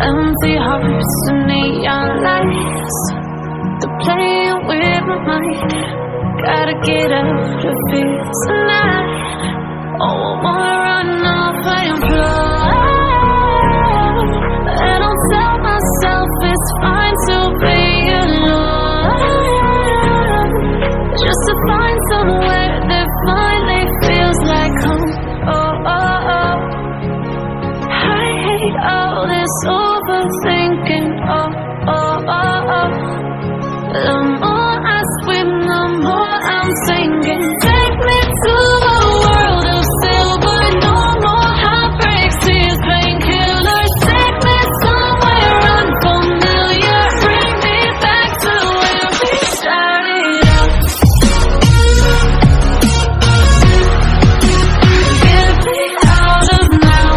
Empty hearts and neon lights, they're playing with my mind. Gotta get out of here tonight. Oh, I wanna run off and fly. And I'll tell myself it's fine to be alone, just to find somewhere that finally feels like home. Oh, oh, oh. I hate all this overthinking. Oh, oh, oh, oh. The more I swim, the more I'm sinking. Take me to a world of silver. No more heartbreaks, tears, painkillers. Take me somewhere unfamiliar. Bring me back to where we started out. Get me out of now.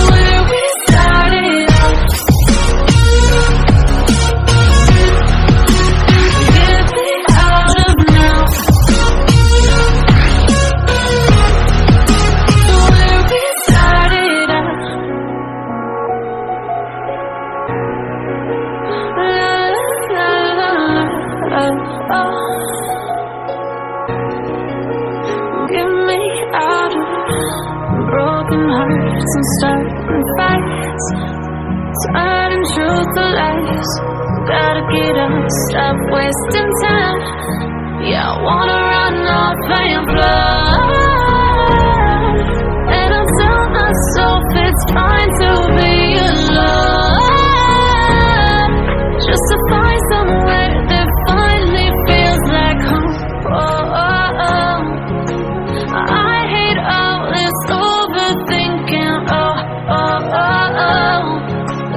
Where we started out. Get me out of now. Where we started out. La la la la, oh. Get me out of broken hearts and starting fights, turning truth to lies. Gotta get up, stop wasting time. Yeah, I wanna run off and fly. And I'll tell myself it's fine to be alone, just to find somewhere that finally feels like home. Oh, oh, oh. I hate all this overthinking. Oh, oh, oh, oh.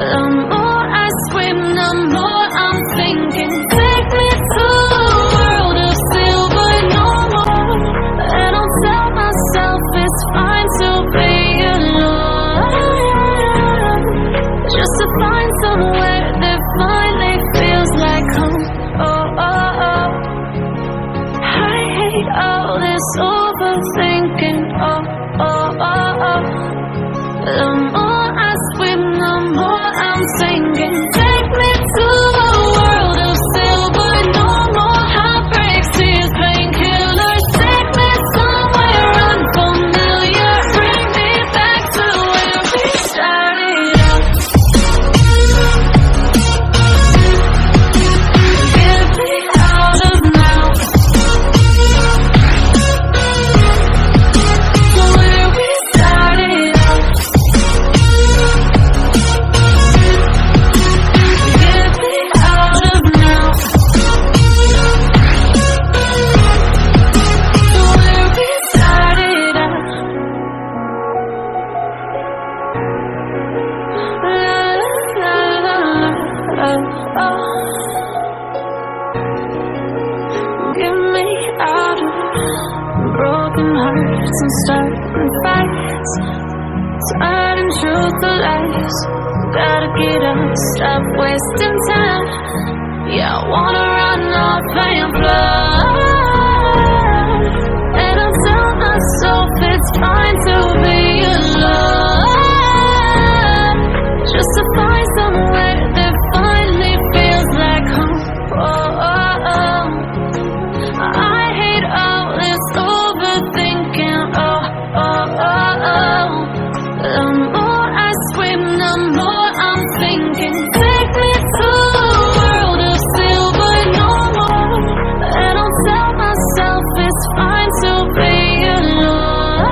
The more I swim, the more I'm thinking. Take me to a world of silver. No more. And I'll tell myself it's fine to be alone, just to find somewhere that finally feels like home. Oh, oh, oh. I hate all this overthinking. Oh, oh, oh, oh. The more I swim, the more I'm sinking. Take me to a world of silver. No more heartbreaks, tears, painkillers. Take me somewhere unfamiliar. Bring me back to where we started out. Get me out of now. Where we started out. Get me out of now. Where we started out. La la la la, oh. Get me out of broken hearts and starting fights, turning truth to lies. Gotta get up, stop wasting time. Yeah, I wanna run off and fly. And I'll tell myself it's fine to be alone, just to find somewhere that finally feels like home. Oh, oh, oh. I hate all this overthinking. Oh, oh, oh, oh. The more I swim, the more I'm thinking. Take me to a world of silver. No more. And I'll tell myself it's fine to be alone,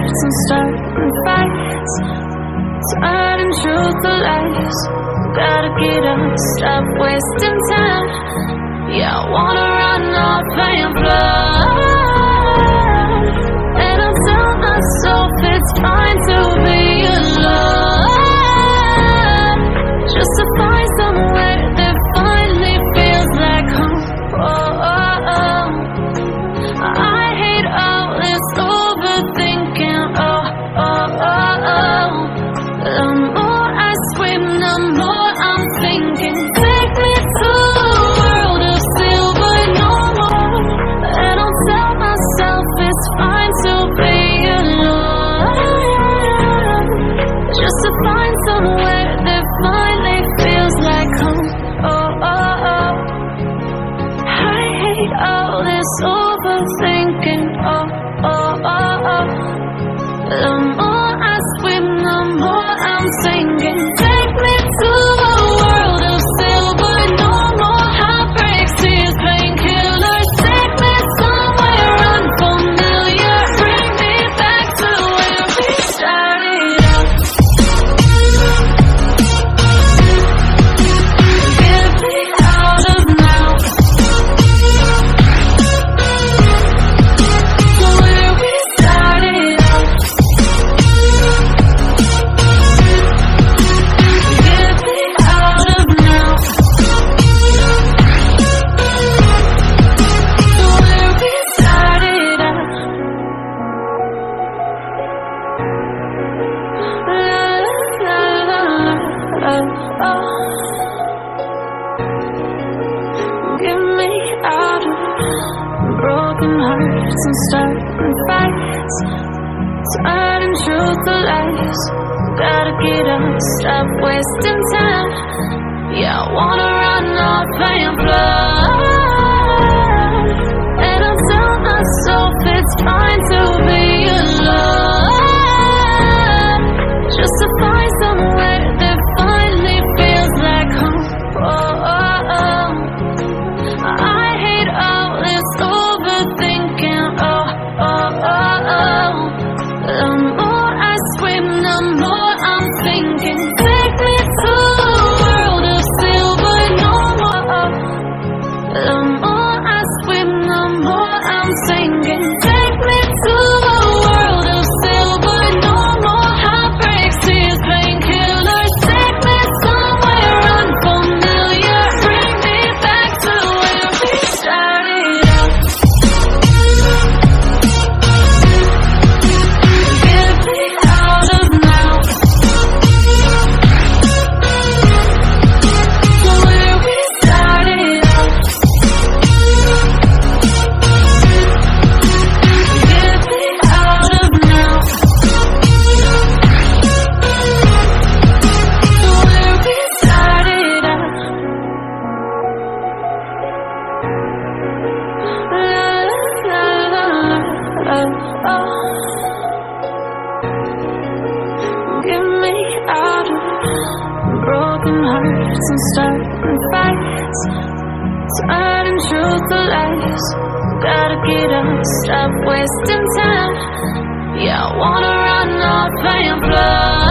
hearts and starting fights, turning truth to lies. Gotta get up, stop wasting time. Yeah, I wanna run off and fly. And I tell myself it's fine to be alone, just to find somewhere that finally feels like home. Oh, oh, oh. I hate all this overthinking. Oh, oh, oh, oh. The more I scream, the more I'm thinking. Take me to a world of silver, no more. And I'll tell myself it's fine to be alone, just to find somewhere that finally feels like home. Oh, oh, oh. I hate all this overthinking. Oh, oh, oh, oh. The more I scream, the more I'm singing. Take me to a world of silver, no more heartbreaks, tears, painkillers. Take me somewhere unfamiliar. Bring me back to where we started out. Get me out of now, where we started out. Get me out of now, where we started out. La, la, la, la, oh. Get me out of broken hearts and starting fights, turning truth to lies. Gotta get up, stop wasting time. Yeah, I wanna run off and fly. And I tell myself it's fine to be alone, just to find somewhere that finally feels like home. Oh, oh, oh. I hate all this overthinking. Oh, oh, oh, oh. The more I scream, the more I'm thinking. Take me to a world of silver, no more. The more I scream, the more I'm singing. Take me to a world of silver, no more heartbreaks, tears, painkillers. Take me somewhere unfamiliar. Bring me back to where we started out. Get me out of now, where we started out. Get me out of now, where we started out. La, la, la, la, oh. Get me out of broken hearts and starting fights, turning truth to lies. Gotta get up, stop wasting time. Yeah, I wanna run off and fly.